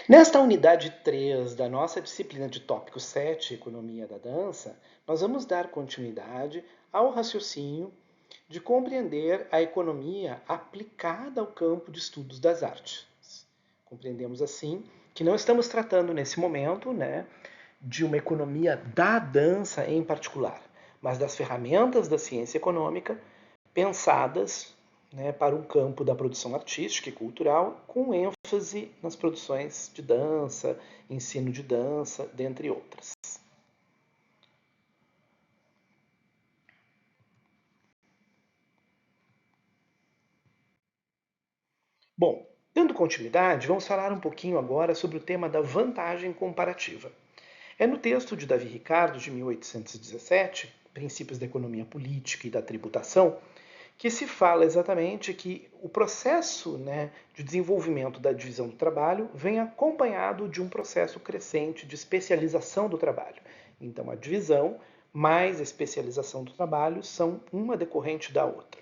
Nesta unidade 3 da nossa disciplina de tópico 7, Economia da Dança, nós vamos dar continuidade ao raciocínio de compreender a economia aplicada ao campo de estudos das artes. Compreendemos assim que não estamos tratando nesse momento, de uma economia da dança em particular, mas das ferramentas da ciência econômica pensadas, para um campo da produção artística e cultural, com ênfase nas produções de dança, ensino de dança, dentre outras. Bom, dando continuidade, vamos falar um pouquinho agora sobre o tema da vantagem comparativa. É no texto de Davi Ricardo, de 1817, Princípios da Economia Política e da Tributação, que se fala exatamente que o processo de desenvolvimento da divisão do trabalho vem acompanhado de um processo crescente de especialização do trabalho. Então, a divisão mais a especialização do trabalho são uma decorrente da outra.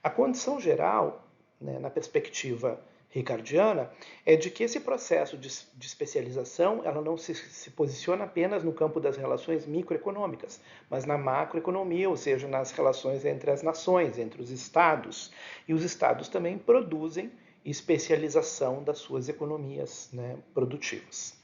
A condição geral, na perspectiva ricardiana, é de que esse processo de especialização ela não se posiciona apenas no campo das relações microeconômicas, mas na macroeconomia, ou seja, nas relações entre as nações, entre os estados. E os estados também produzem especialização das suas economias produtivas.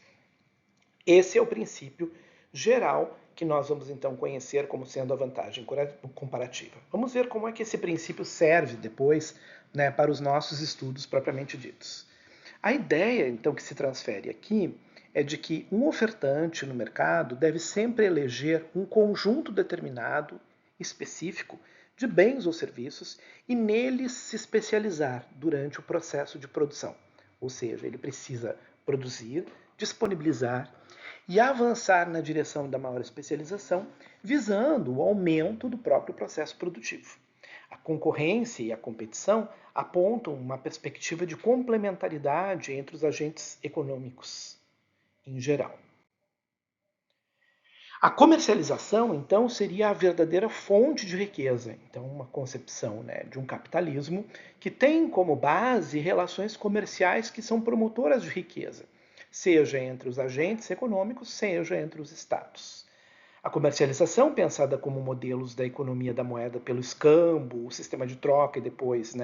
Esse é o princípio geral que nós vamos então conhecer como sendo a vantagem comparativa. Vamos ver como é que esse princípio serve depois para os nossos estudos propriamente ditos. A ideia então que se transfere aqui é de que um ofertante no mercado deve sempre eleger um conjunto determinado, específico, de bens ou serviços e neles se especializar durante o processo de produção. Ou seja, ele precisa produzir, disponibilizar e avançar na direção da maior especialização, visando o aumento do próprio processo produtivo. A concorrência e a competição apontam uma perspectiva de complementaridade entre os agentes econômicos em geral. A comercialização, então, seria a verdadeira fonte de riqueza. Então, uma concepção de um capitalismo que tem como base relações comerciais que são promotoras de riqueza, seja entre os agentes econômicos, seja entre os estados. A comercialização, pensada como modelos da economia da moeda pelo escambo, o sistema de troca e depois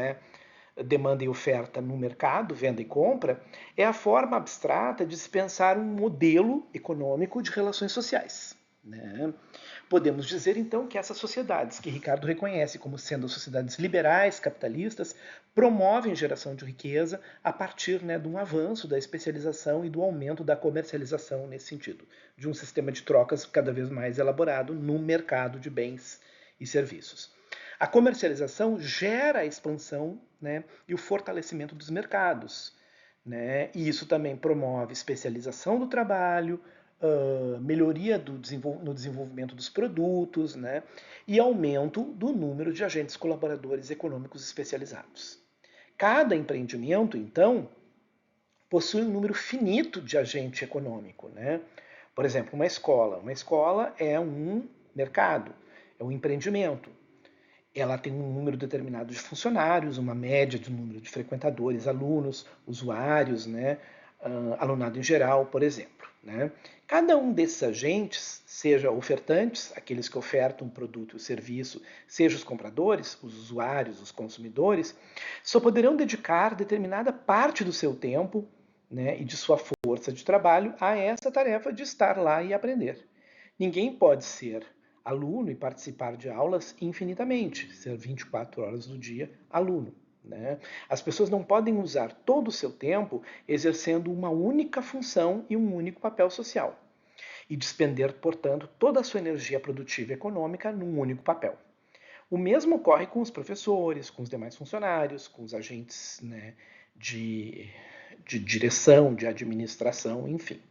demanda e oferta no mercado, venda e compra, é a forma abstrata de se pensar um modelo econômico de relações sociais. Podemos dizer então que essas sociedades, que Ricardo reconhece como sendo sociedades liberais, capitalistas, promovem geração de riqueza a partir de um avanço da especialização e do aumento da comercialização nesse sentido, de um sistema de trocas cada vez mais elaborado no mercado de bens e serviços. A comercialização gera a expansão e o fortalecimento dos mercados. E isso também promove especialização do trabalho, melhoria no desenvolvimento dos produtos e aumento do número de agentes colaboradores econômicos especializados. Cada empreendimento, então, possui um número finito de agente econômico. Por exemplo, uma escola. Uma escola é um mercado, é um empreendimento. Ela tem um número determinado de funcionários, uma média de número de frequentadores, alunos, usuários, alunado em geral, por exemplo. Cada um desses agentes, seja ofertantes, aqueles que ofertam um produto ou serviço, seja os compradores, os usuários, os consumidores, só poderão dedicar determinada parte do seu tempo e de sua força de trabalho a essa tarefa de estar lá e aprender. Ninguém pode ser aluno e participar de aulas infinitamente, ser 24 horas do dia aluno. As pessoas não podem usar todo o seu tempo exercendo uma única função e um único papel social, e despender, portanto, toda a sua energia produtiva e econômica num único papel. O mesmo ocorre com os professores, com os demais funcionários, com os agentes de direção, de administração, enfim.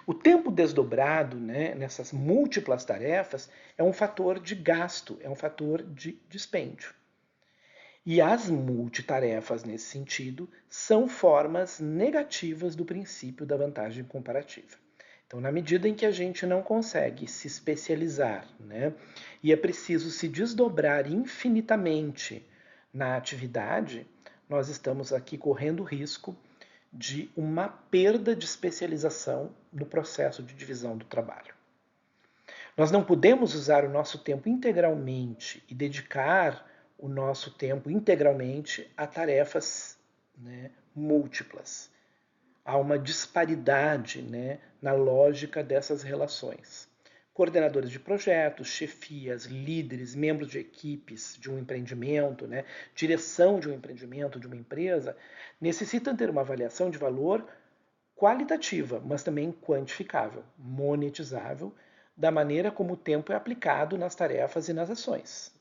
O tempo desdobrado nessas múltiplas tarefas é um fator de gasto, é um fator de dispêndio. E as multitarefas, nesse sentido, são formas negativas do princípio da vantagem comparativa. Então, na medida em que a gente não consegue se especializar, e é preciso se desdobrar infinitamente na atividade, nós estamos aqui correndo o risco de uma perda de especialização no processo de divisão do trabalho. Nós não podemos usar o nosso tempo integralmente e dedicar o nosso tempo integralmente a tarefas, né, múltiplas. Há uma disparidade, né, na lógica dessas relações. Coordenadores de projetos, chefias, líderes, membros de equipes de um empreendimento, né, direção de um empreendimento, de uma empresa, necessitam ter uma avaliação de valor qualitativa, mas também quantificável, monetizável, da maneira como o tempo é aplicado nas tarefas e nas ações.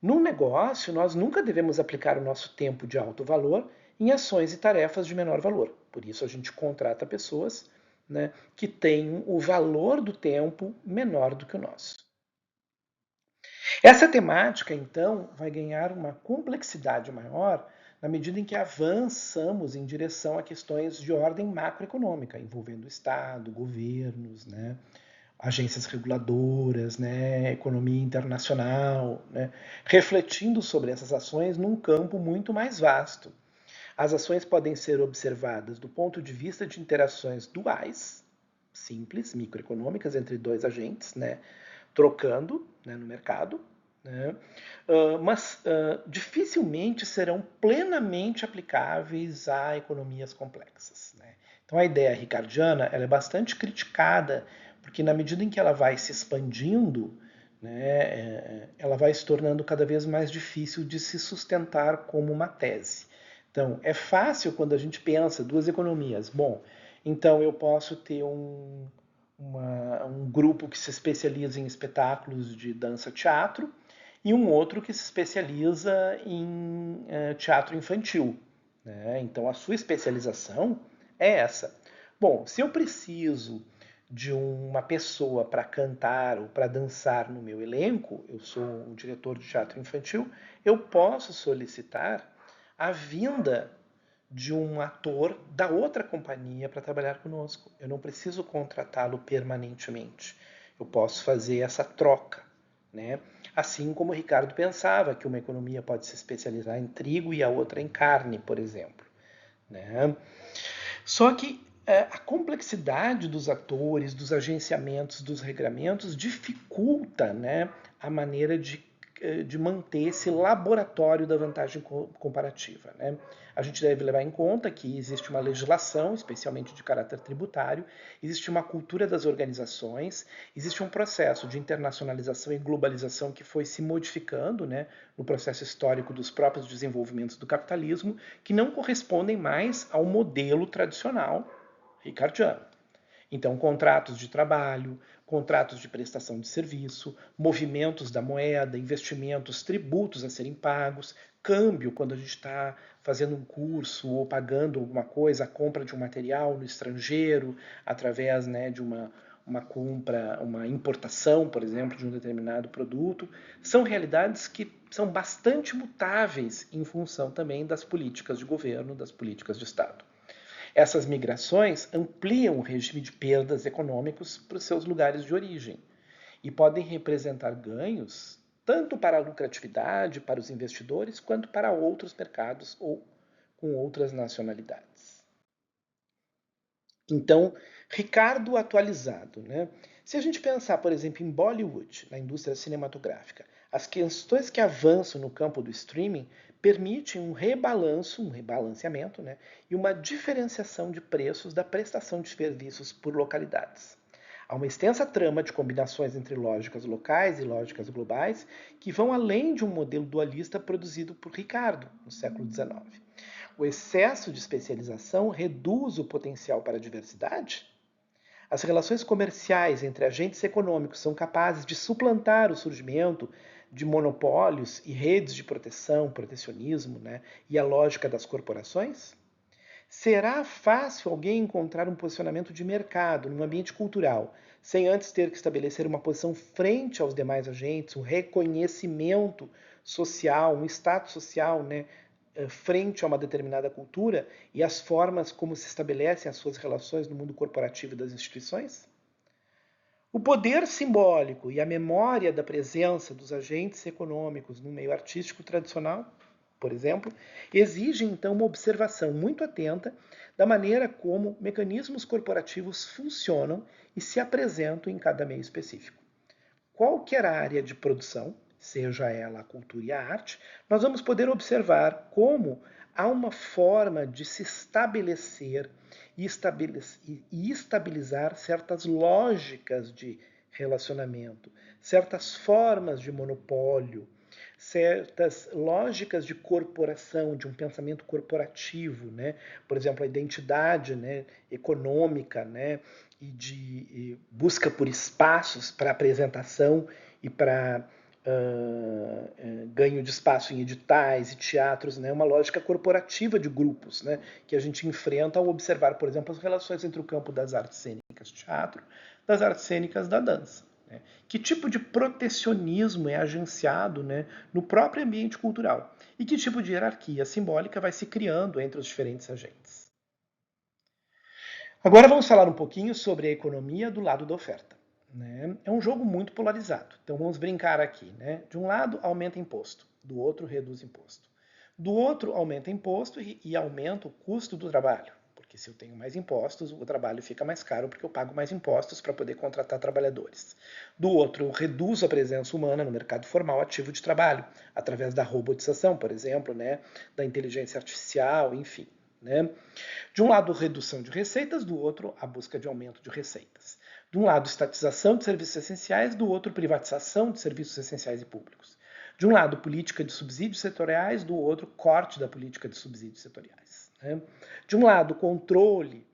Num negócio, nós nunca devemos aplicar o nosso tempo de alto valor em ações e tarefas de menor valor. Por isso a gente contrata pessoas, né, que têm o valor do tempo menor do que o nosso. Essa temática, então, vai ganhar uma complexidade maior na medida em que avançamos em direção a questões de ordem macroeconômica, envolvendo o Estado, governos, né, agências reguladoras, né, economia internacional, né, refletindo sobre essas ações num campo muito mais vasto. As ações podem ser observadas do ponto de vista de interações duais, simples, microeconômicas, entre dois agentes, né, trocando, né, no mercado, né, mas dificilmente serão plenamente aplicáveis a economias complexas. Né? Então a ideia ricardiana ela é bastante criticada, porque na medida em que ela vai se expandindo, né, ela vai se tornando cada vez mais difícil de se sustentar como uma tese. Então, é fácil quando a gente pensa duas economias. Bom, então eu posso ter um grupo que se especializa em espetáculos de dança-teatro e um outro que se especializa em teatro infantil. Né? Então, a sua especialização é essa. Bom, se eu preciso de uma pessoa para cantar ou para dançar no meu elenco, eu sou um diretor de teatro infantil, eu posso solicitar a vinda de um ator da outra companhia para trabalhar conosco. Eu não preciso contratá-lo permanentemente. Eu posso fazer essa troca, né? Assim como o Ricardo pensava que uma economia pode se especializar em trigo e a outra em carne, por exemplo, né? Só que a complexidade dos atores, dos agenciamentos, dos regramentos dificulta, né, a maneira de manter esse laboratório da vantagem comparativa. Né? A gente deve levar em conta que existe uma legislação, especialmente de caráter tributário, existe uma cultura das organizações, existe um processo de internacionalização e globalização que foi se modificando, né, no processo histórico dos próprios desenvolvimentos do capitalismo, que não correspondem mais ao modelo tradicional ricardiano. Então, contratos de trabalho, contratos de prestação de serviço, movimentos da moeda, investimentos, tributos a serem pagos, câmbio quando a gente está fazendo um curso ou pagando alguma coisa, a compra de um material no estrangeiro, através, né, de uma compra, uma importação, por exemplo, de um determinado produto, são realidades que são bastante mutáveis em função também das políticas de governo, das políticas de Estado. Essas migrações ampliam o regime de perdas econômicos para os seus lugares de origem e podem representar ganhos tanto para a lucratividade, para os investidores, quanto para outros mercados ou com outras nacionalidades. Então, Ricardo atualizado. Né? Se a gente pensar, por exemplo, em Bollywood, na indústria cinematográfica, as questões que avançam no campo do streaming permitem um rebalanço, um rebalanceamento, né? E uma diferenciação de preços da prestação de serviços por localidades. Há uma extensa trama de combinações entre lógicas locais e lógicas globais que vão além de um modelo dualista produzido por Ricardo no século XIX. O excesso de especialização reduz o potencial para a diversidade? As relações comerciais entre agentes econômicos são capazes de suplantar o surgimento de monopólios e redes de proteção, protecionismo, né, e a lógica das corporações? Será fácil alguém encontrar um posicionamento de mercado num ambiente cultural, sem antes ter que estabelecer uma posição frente aos demais agentes, um reconhecimento social, um status social, né, frente a uma determinada cultura e as formas como se estabelecem as suas relações no mundo corporativo e das instituições? O poder simbólico e a memória da presença dos agentes econômicos no meio artístico tradicional por exemplo, exigem então uma observação muito atenta da maneira como mecanismos corporativos funcionam e se apresentam em cada meio específico. Qualquer área de produção, seja ela a cultura e a arte, nós vamos poder observar como há uma forma de se estabelecer e estabilizar certas lógicas de relacionamento, certas formas de monopólio, certas lógicas de corporação, de um pensamento corporativo, né? Por exemplo, a identidade, né, econômica, né, e busca por espaços para apresentação e para ganho de espaço em editais e teatros, né, uma lógica corporativa de grupos, né, que a gente enfrenta ao observar, por exemplo, as relações entre o campo das artes cênicas, teatro, das artes cênicas da dança. Né? Que tipo de protecionismo é agenciado, né, no próprio ambiente cultural? E que tipo de hierarquia simbólica vai se criando entre os diferentes agentes? Agora vamos falar um pouquinho sobre a economia do lado da oferta. Né? É um jogo muito polarizado. Então vamos brincar aqui. Né? De um lado, aumenta imposto, do outro, reduz imposto. Do outro, aumenta imposto e aumenta o custo do trabalho. Porque se eu tenho mais impostos, o trabalho fica mais caro porque eu pago mais impostos para poder contratar trabalhadores. Do outro, eu reduzo a presença humana no mercado formal ativo de trabalho, através da robotização, por exemplo, né? Da inteligência artificial, enfim. Né? De um lado, redução de receitas, do outro, a busca de aumento de receitas. De um lado, estatização de serviços essenciais, do outro, privatização de serviços essenciais e públicos. De um lado, política de subsídios setoriais, do outro, corte da política de subsídios setoriais. Né? De um lado, controle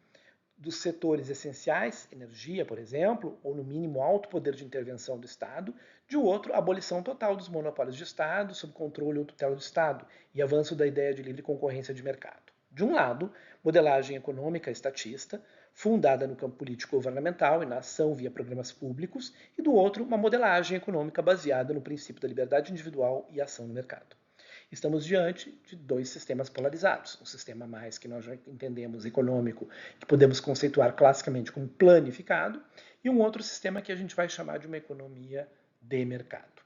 dos setores essenciais, energia, por exemplo, ou no mínimo alto poder de intervenção do Estado. De outro, abolição total dos monopólios de Estado, sob controle ou tutela do Estado, e avanço da ideia de livre concorrência de mercado. De um lado, modelagem econômica estatista, fundada no campo político-governamental e na ação via programas públicos, e do outro, uma modelagem econômica baseada no princípio da liberdade individual e ação no mercado. Estamos diante de dois sistemas polarizados. Um sistema mais que nós já entendemos econômico, que podemos conceituar classicamente como planificado, e um outro sistema que a gente vai chamar de uma economia de mercado.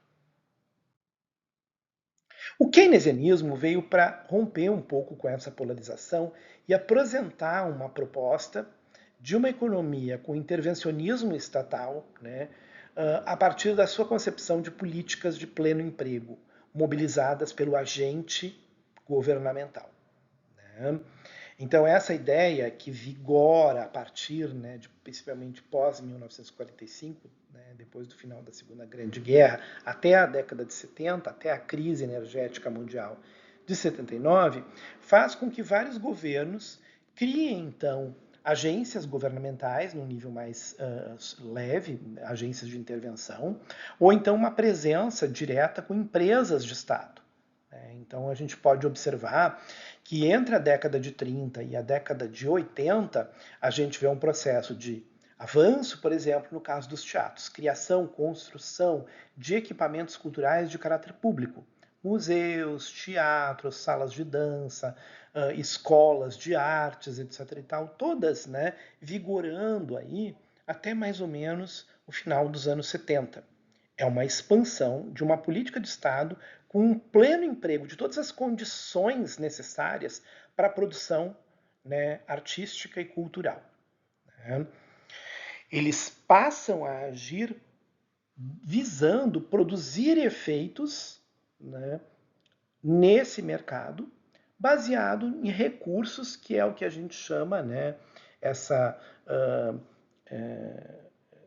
O keynesianismo veio para romper um pouco com essa polarização e apresentar uma proposta de uma economia com intervencionismo estatal, né, a partir da sua concepção de políticas de pleno emprego, mobilizadas pelo agente governamental. Né? Então, essa ideia que vigora a partir, né, de, principalmente pós-1945, né, depois do final da Segunda Grande Guerra, até a década de 70, até a crise energética mundial de 79, faz com que vários governos criem, então, agências governamentais, num nível mais leve, agências de intervenção, ou então uma presença direta com empresas de Estado. Então a gente pode observar que entre a década de 30 e a década de 80, a gente vê um processo de avanço, por exemplo, no caso dos teatros, criação, construção de equipamentos culturais de caráter público, museus, teatros, salas de dança, escolas de artes, etc. e tal, todas, né, vigorando aí até mais ou menos o final dos anos 70. É uma expansão de uma política de Estado com um pleno emprego de todas as condições necessárias para a produção, né, artística e cultural. Né? Eles passam a agir visando produzir efeitos, né, nesse mercado, baseado em recursos, que é o que a gente chama, né, essa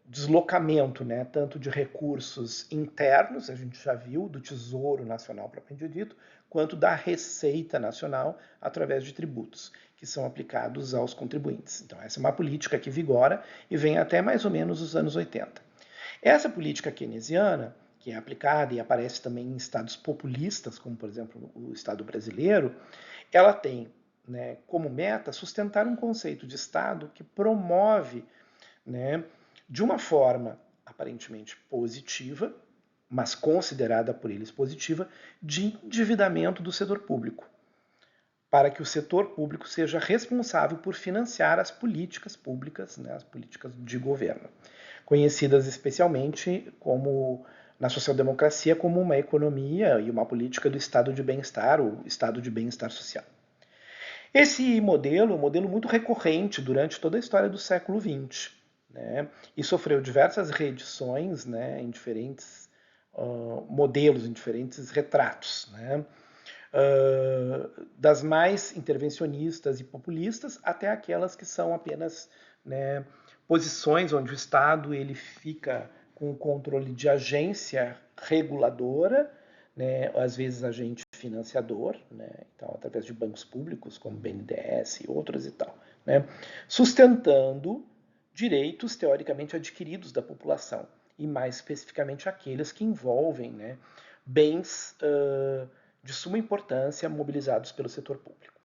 deslocamento, né, tanto de recursos internos, a gente já viu, do Tesouro Nacional propriamente dito, quanto da Receita Nacional através de tributos, que são aplicados aos contribuintes. Então essa é uma política que vigora e vem até mais ou menos os anos 80. Essa política keynesiana, que é aplicada e aparece também em estados populistas, como por exemplo o Estado brasileiro, ela tem, né, como meta sustentar um conceito de Estado que promove, né, de uma forma aparentemente positiva, mas considerada por eles positiva, de endividamento do setor público, para que o setor público seja responsável por financiar as políticas públicas, né, as políticas de governo, conhecidas especialmente como na social-democracia como uma economia e uma política do estado de bem-estar, o estado de bem-estar social. Esse modelo é um modelo muito recorrente durante toda a história do século XX, né, e sofreu diversas reedições, né, em diferentes modelos, em diferentes retratos, né, das mais intervencionistas e populistas até aquelas que são apenas, né, posições onde o Estado ele fica com o controle de agência reguladora, né, às vezes agente financiador, né, então através de bancos públicos como BNDES e outros e tal, né, sustentando direitos teoricamente adquiridos da população e mais especificamente aqueles que envolvem, né, bens de suma importância mobilizados pelo setor público.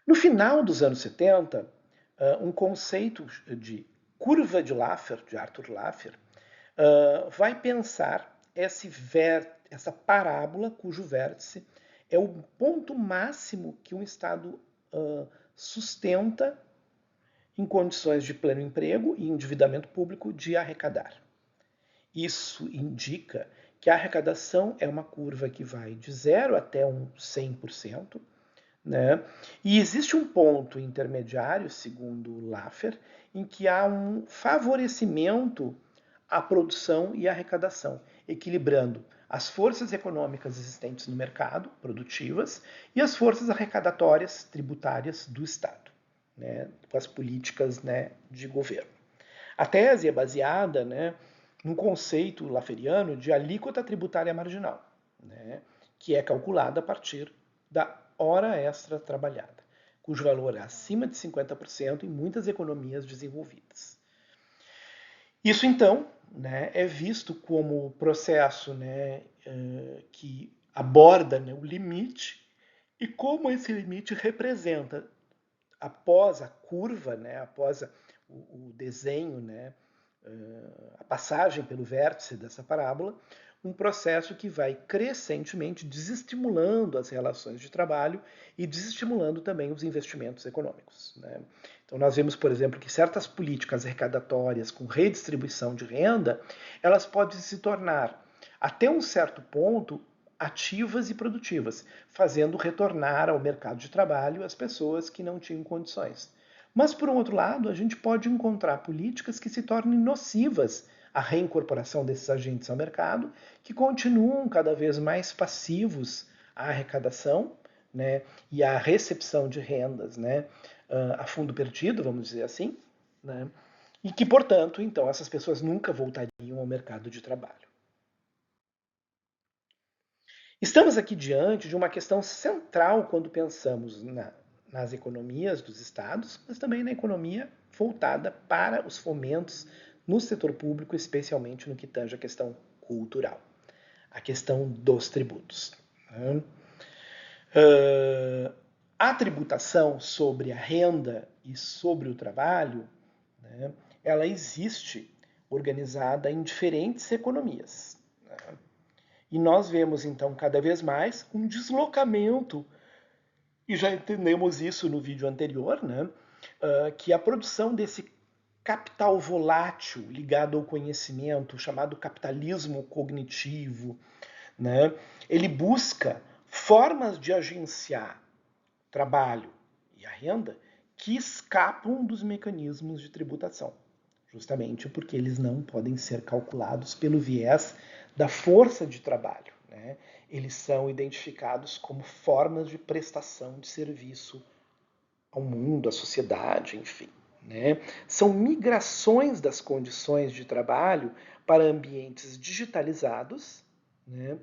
No final dos anos 70, um conceito de curva de Laffer, de Arthur Laffer, vai pensar essa parábola cujo vértice é o ponto máximo que um Estado sustenta em condições de pleno emprego e endividamento público de arrecadar. Isso indica que a arrecadação é uma curva que vai de 0 até um 100%, né? E existe um ponto intermediário, segundo Laffer, em que há um favorecimento à produção e à arrecadação, equilibrando as forças econômicas existentes no mercado, produtivas, e as forças arrecadatórias, tributárias do Estado, né, com as políticas, né, de governo. A tese é baseada, né, num conceito laferiano de alíquota tributária marginal, né, que é calculada a partir da hora extra trabalhada, cujo valor é acima de 50% em muitas economias desenvolvidas. Isso, então, né, é visto como processo, né, que aborda, né, o limite e como esse limite representa, após a curva, né, após o desenho, né, a passagem pelo vértice dessa parábola, um processo que vai crescentemente desestimulando as relações de trabalho e desestimulando também os investimentos econômicos, né? Então nós vemos, por exemplo, que certas políticas arrecadatórias com redistribuição de renda, elas podem se tornar, até um certo ponto, ativas e produtivas, fazendo retornar ao mercado de trabalho as pessoas que não tinham condições. Mas, por um outro lado, a gente pode encontrar políticas que se tornem nocivas à reincorporação desses agentes ao mercado, que continuam cada vez mais passivos à arrecadação, né, e à recepção de rendas, né, a fundo perdido, vamos dizer assim, né, e que, portanto, então, essas pessoas nunca voltariam ao mercado de trabalho. Estamos aqui diante de uma questão central quando pensamos nas economias dos estados, mas também na economia voltada para os fomentos no setor público, especialmente no que tange a questão cultural, a questão dos tributos. A tributação sobre a renda e sobre o trabalho, né, ela existe organizada em diferentes economias. Né? E nós vemos, então, cada vez mais um deslocamento, e já entendemos isso no vídeo anterior, né? Que a produção desse capital volátil ligado ao conhecimento, chamado capitalismo cognitivo, né? Ele busca formas de agenciar o trabalho e a renda que escapam dos mecanismos de tributação, justamente porque eles não podem ser calculados pelo viés da força de trabalho, né? Eles são identificados como formas de prestação de serviço ao mundo, à sociedade, enfim, né? São migrações das condições de trabalho para ambientes digitalizados, né,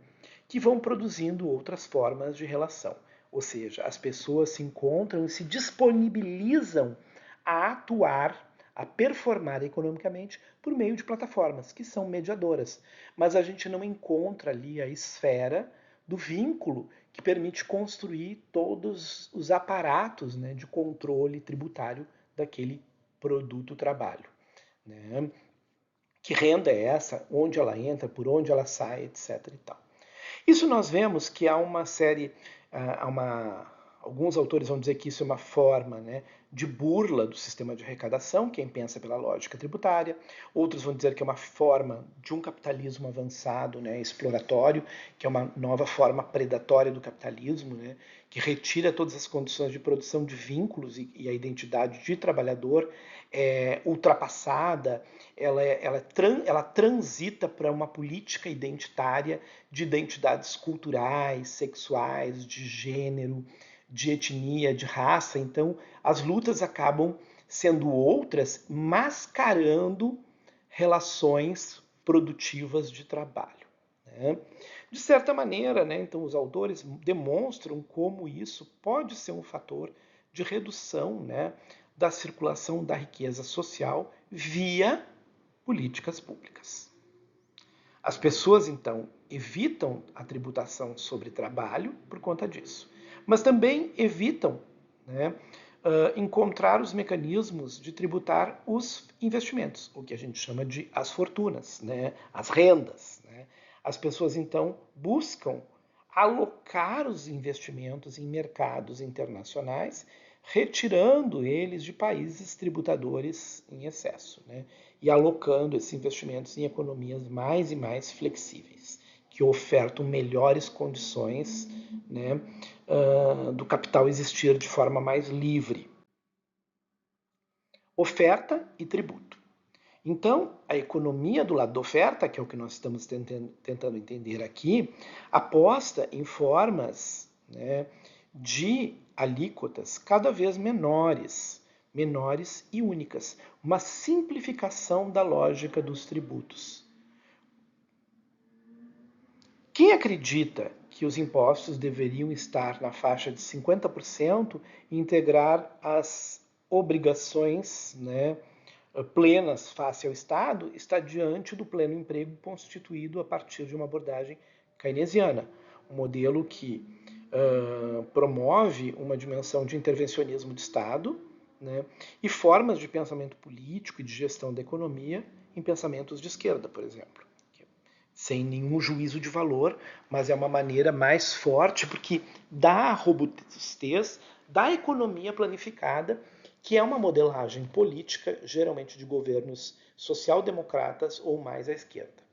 que vão produzindo outras formas de relação. Ou seja, as pessoas se encontram e se disponibilizam a atuar, a performar economicamente por meio de plataformas que são mediadoras. Mas a gente não encontra ali a esfera do vínculo que permite construir todos os aparatos, né, de controle tributário daquele produto-trabalho. Né? Que renda é essa? Onde ela entra? Por onde ela sai? Etc. E tal. Isso nós vemos que há uma série, há Alguns autores vão dizer que isso é uma forma, né, de burla do sistema de arrecadação, quem pensa pela lógica tributária. Outros vão dizer que é uma forma de um capitalismo avançado, né, exploratório, que é uma nova forma predatória do capitalismo, né, que retira todas as condições de produção de vínculos e a identidade de trabalhador ultrapassada. Ela transita para uma política identitária de identidades culturais, sexuais, de gênero, de etnia, de raça. Então, as lutas acabam sendo outras, mascarando relações produtivas de trabalho. Né? De certa maneira, né, então, os autores demonstram como isso pode ser um fator de redução, né, da circulação da riqueza social via políticas públicas. As pessoas, então, evitam a tributação sobre trabalho por conta disso, mas também evitam, né, encontrar os mecanismos de tributar os investimentos, o que a gente chama de as fortunas, né, as rendas. Né. As pessoas, então, buscam alocar os investimentos em mercados internacionais, retirando eles de países tributadores em excesso, né? E alocando esses investimentos em economias mais e mais flexíveis, que ofertam melhores condições, né, do capital existir de forma mais livre. Oferta e tributo. Então, a economia do lado da oferta, que é o que nós estamos tentando entender aqui, aposta em formas, né, de alíquotas cada vez menores e únicas. Uma simplificação da lógica dos tributos. Quem acredita que os impostos deveriam estar na faixa de 50% e integrar as obrigações, né, plenas face ao Estado, está diante do pleno emprego constituído a partir de uma abordagem keynesiana, um modelo que promove uma dimensão de intervencionismo de Estado, né, e formas de pensamento político e de gestão da economia em pensamentos de esquerda, por exemplo. Sem nenhum juízo de valor, mas é uma maneira mais forte, porque dá a robustez da economia planificada, que é uma modelagem política, geralmente de governos social-democratas ou mais à esquerda.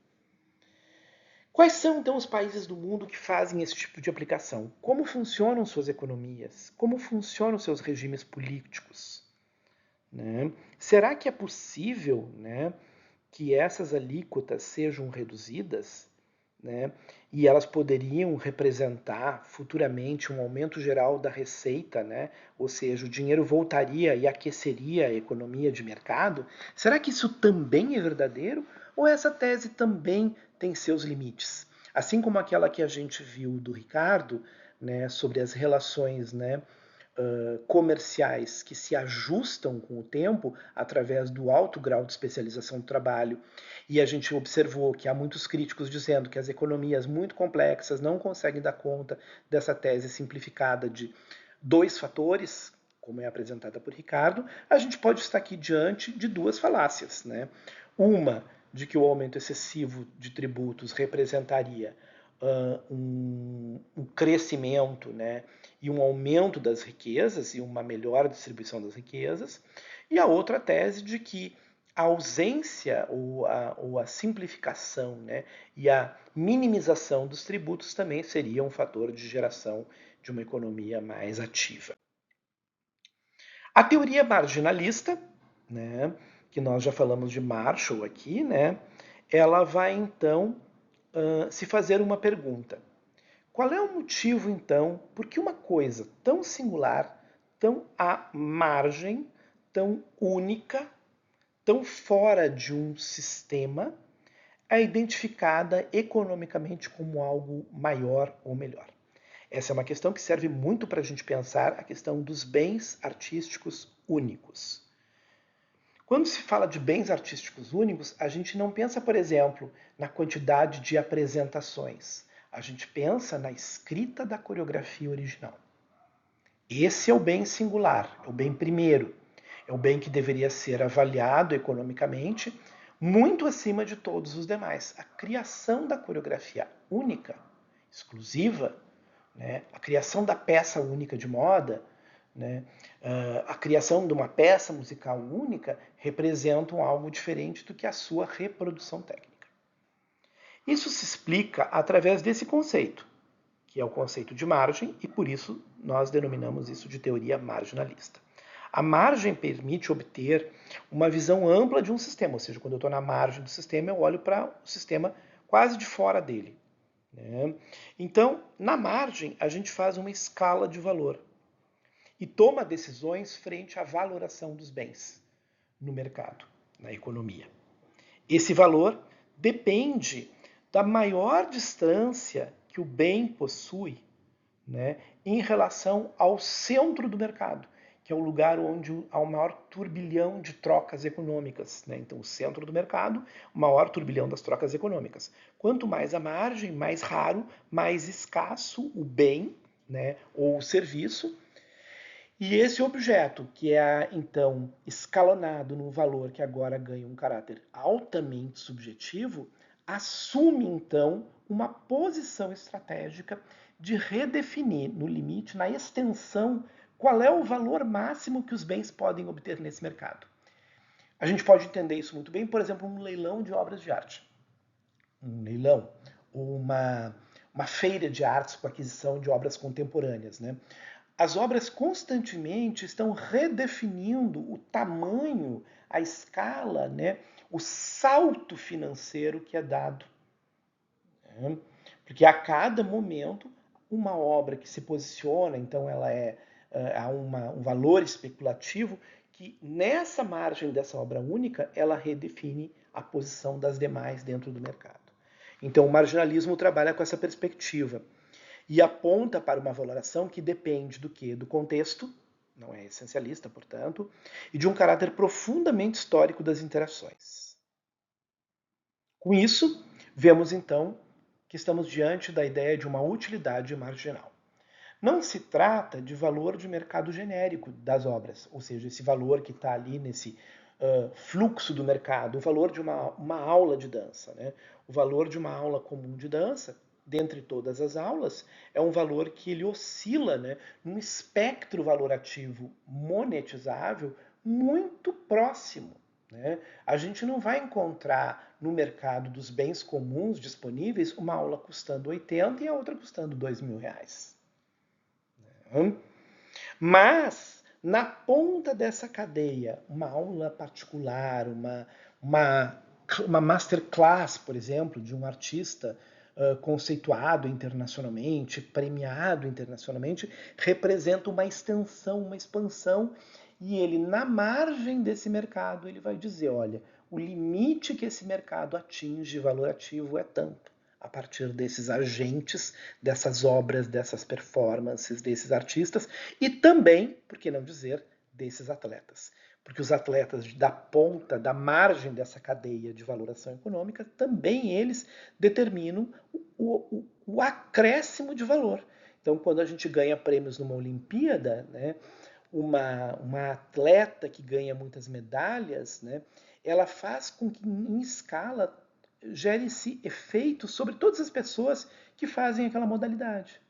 Quais são, então, os países do mundo que fazem esse tipo de aplicação? Como funcionam suas economias? Como funcionam seus regimes políticos? Né? Será que é possível, né, que essas alíquotas sejam reduzidas, né, e elas poderiam representar futuramente um aumento geral da receita, né, ou seja, o dinheiro voltaria e aqueceria a economia de mercado? Será que isso também é verdadeiro? Ou essa tese também tem seus limites? Assim como aquela que a gente viu do Ricardo, né, sobre as relações, né, comerciais que se ajustam com o tempo através do alto grau de especialização do trabalho. E a gente observou que há muitos críticos dizendo que as economias muito complexas não conseguem dar conta dessa tese simplificada de dois fatores, como é apresentada por Ricardo. A gente pode estar aqui diante de duas falácias, né? Uma, de que o aumento excessivo de tributos representaria um crescimento, né, e um aumento das riquezas e uma melhor distribuição das riquezas, e a outra tese de que a ausência ou a simplificação, né, e a minimização dos tributos também seria um fator de geração de uma economia mais ativa. A teoria marginalista, né, que nós já falamos de Marshall aqui, né, ela vai então se fazer uma pergunta. Qual é o motivo, então, por que uma coisa tão singular, tão à margem, tão única, tão fora de um sistema, é identificada economicamente como algo maior ou melhor? Essa é uma questão que serve muito para a gente pensar a questão dos bens artísticos únicos. Quando se fala de bens artísticos únicos, a gente não pensa, por exemplo, na quantidade de apresentações. A gente pensa na escrita da coreografia original. Esse é o bem singular, é o bem primeiro. É o bem que deveria ser avaliado economicamente muito acima de todos os demais. A criação da coreografia única, exclusiva, né? A criação da peça única de moda, né? A criação de uma peça musical única representam algo diferente do que a sua reprodução técnica. Isso se explica através desse conceito, que é o conceito de margem, e por isso nós denominamos isso de teoria marginalista. A margem permite obter uma visão ampla de um sistema, ou seja, quando eu estou na margem do sistema, eu olho para o sistema quase de fora dele, né? Então, na margem, a gente faz uma escala de valor e toma decisões frente à valoração dos bens no mercado, na economia. Esse valor depende da maior distância que o bem possui, né, em relação ao centro do mercado, que é o lugar onde há o maior turbilhão de trocas econômicas, né? Então, o centro do mercado, o maior turbilhão das trocas econômicas. Quanto mais a margem, mais raro, mais escasso o bem, né, ou o serviço. E esse objeto, que é então escalonado num valor que agora ganha um caráter altamente subjetivo, assume então uma posição estratégica de redefinir no limite, na extensão, qual é o valor máximo que os bens podem obter nesse mercado. A gente pode entender isso muito bem, por exemplo, um leilão de obras de arte. Um leilão, ou uma feira de artes com aquisição de obras contemporâneas, né? As obras constantemente estão redefinindo o tamanho, a escala, né, o salto financeiro que é dado. Né? Porque a cada momento, uma obra que se posiciona, então ela há um valor especulativo que nessa margem dessa obra única, ela redefine a posição das demais dentro do mercado. Então o marginalismo trabalha com essa perspectiva e aponta para uma valoração que depende do quê? Do contexto, não é essencialista, portanto, e de um caráter profundamente histórico das interações. Com isso, vemos então que estamos diante da ideia de uma utilidade marginal. Não se trata de valor de mercado genérico das obras, ou seja, esse valor que está ali nesse fluxo do mercado, o valor de uma aula de dança. Né? O valor de uma aula comum de dança, dentre todas as aulas, é um valor que ele oscila, né, num espectro valorativo monetizável muito próximo. Né? A gente não vai encontrar no mercado dos bens comuns disponíveis uma aula custando 80 e a outra custando R$ 2.000. Mas, na ponta dessa cadeia, uma aula particular, uma masterclass, por exemplo, de um artista conceituado internacionalmente, premiado internacionalmente, representa uma extensão, uma expansão, e ele, na margem desse mercado, ele vai dizer, olha, o limite que esse mercado atinge valorativo é tanto a partir desses agentes, dessas obras, dessas performances, desses artistas e também, por que não dizer, desses atletas. Porque os atletas da ponta, da margem dessa cadeia de valoração econômica, também eles determinam o acréscimo de valor. Então, quando a gente ganha prêmios numa Olimpíada, né, uma atleta que ganha muitas medalhas, né, ela faz com que, em escala, gere esse efeito sobre todas as pessoas que fazem aquela modalidade.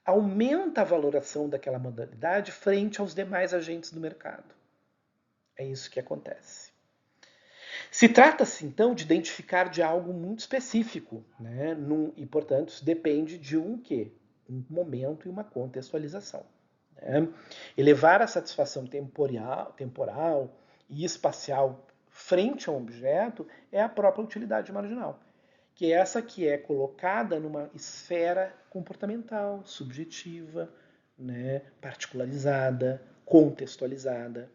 Aumenta a valoração daquela modalidade frente aos demais agentes do mercado. É isso que acontece. Se trata-se, então, de identificar de algo muito específico, né? E, portanto, isso depende de um quê? Um momento e uma contextualização. Né? Elevar a satisfação temporal e espacial frente a um objeto é a própria utilidade marginal, que é essa que é colocada numa esfera comportamental, subjetiva, né, particularizada, contextualizada.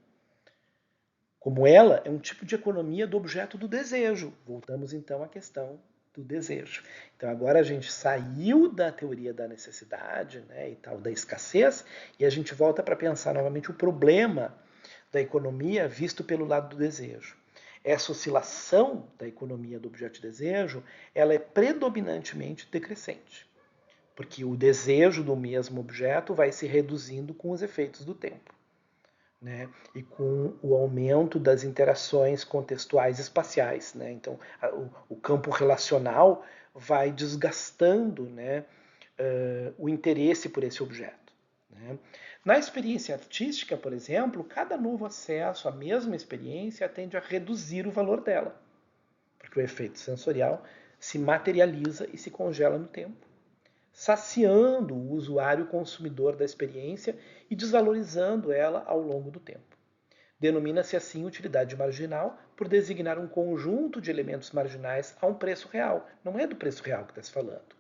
Como ela é um tipo de economia do objeto do desejo. Voltamos então à questão do desejo. Então agora a gente saiu da teoria da necessidade, né, e tal, da escassez, e a gente volta para pensar novamente o problema da economia visto pelo lado do desejo. Essa oscilação da economia do objeto de desejo, ela é predominantemente decrescente, porque o desejo do mesmo objeto vai se reduzindo com os efeitos do tempo. Né, e com o aumento das interações contextuais espaciais. Né? Então, o campo relacional vai desgastando, né, o interesse por esse objeto. Né? Na experiência artística, por exemplo, cada novo acesso à mesma experiência tende a reduzir o valor dela, porque o efeito sensorial se materializa e se congela no tempo, saciando o usuário consumidor da experiência e desvalorizando ela ao longo do tempo. Denomina-se assim utilidade marginal por designar um conjunto de elementos marginais a um preço real. Não é do preço real que está se falando,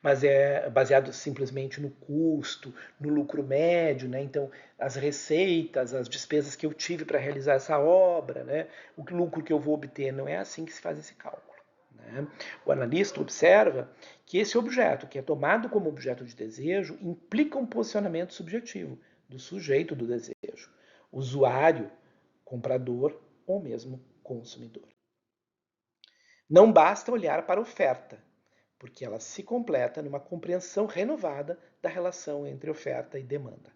mas é baseado simplesmente no custo, no lucro médio, né? Então, as receitas, as despesas que eu tive para realizar essa obra, né? O lucro que eu vou obter, não é assim que se faz esse cálculo. Né? O analista observa que esse objeto, que é tomado como objeto de desejo, implica um posicionamento subjetivo do sujeito do desejo, usuário, comprador ou mesmo consumidor. Não basta olhar para a oferta, porque ela se completa numa compreensão renovada da relação entre oferta e demanda.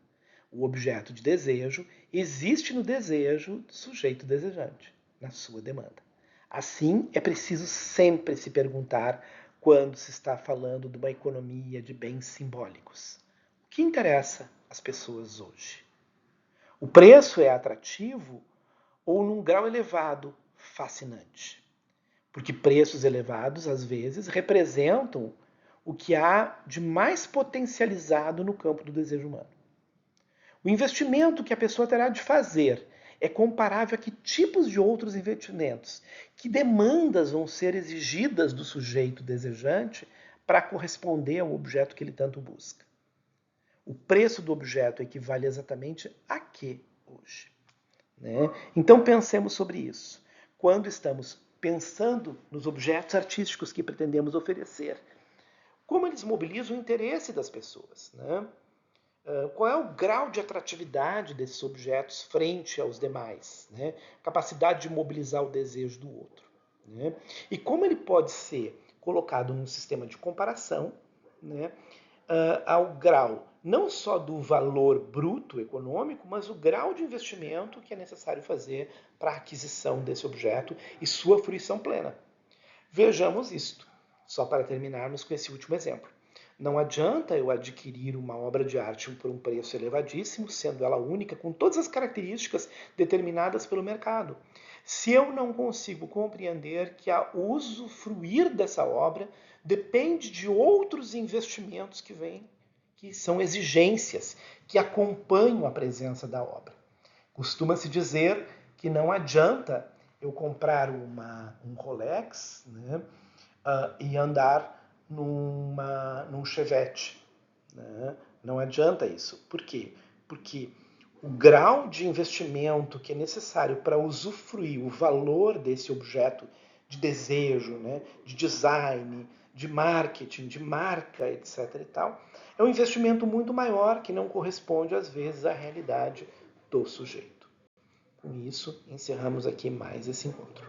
O objeto de desejo existe no desejo do sujeito desejante, na sua demanda. Assim, é preciso sempre se perguntar quando se está falando de uma economia de bens simbólicos. O que interessa às pessoas hoje? O preço é atrativo ou num grau elevado, fascinante? Porque preços elevados, às vezes, representam o que há de mais potencializado no campo do desejo humano. O investimento que a pessoa terá de fazer é comparável a que tipos de outros investimentos, que demandas vão ser exigidas do sujeito desejante para corresponder ao objeto que ele tanto busca. O preço do objeto equivale exatamente a quê hoje? Né? Então pensemos sobre isso. Quando estamos pensando nos objetos artísticos que pretendemos oferecer, como eles mobilizam o interesse das pessoas? Né? Qual é o grau de atratividade desses objetos frente aos demais? Né? Capacidade de mobilizar o desejo do outro. Né? E como ele pode ser colocado num sistema de comparação, né, ao grau não só do valor bruto econômico, mas o grau de investimento que é necessário fazer para a aquisição desse objeto e sua fruição plena. Vejamos isto, só para terminarmos com esse último exemplo. Não adianta eu adquirir uma obra de arte por um preço elevadíssimo, sendo ela única, com todas as características determinadas pelo mercado, se eu não consigo compreender que a usufruir dessa obra depende de outros investimentos que vêm, que são exigências que acompanham a presença da obra. Costuma-se dizer que não adianta eu comprar um Rolex, né, e andar num Chevette. Né? Não adianta isso. Por quê? Porque o grau de investimento que é necessário para usufruir o valor desse objeto de desejo, né, de design, de marketing, de marca, etc. e tal, é um investimento muito maior que não corresponde, às vezes, à realidade do sujeito. Com isso, encerramos aqui mais esse encontro.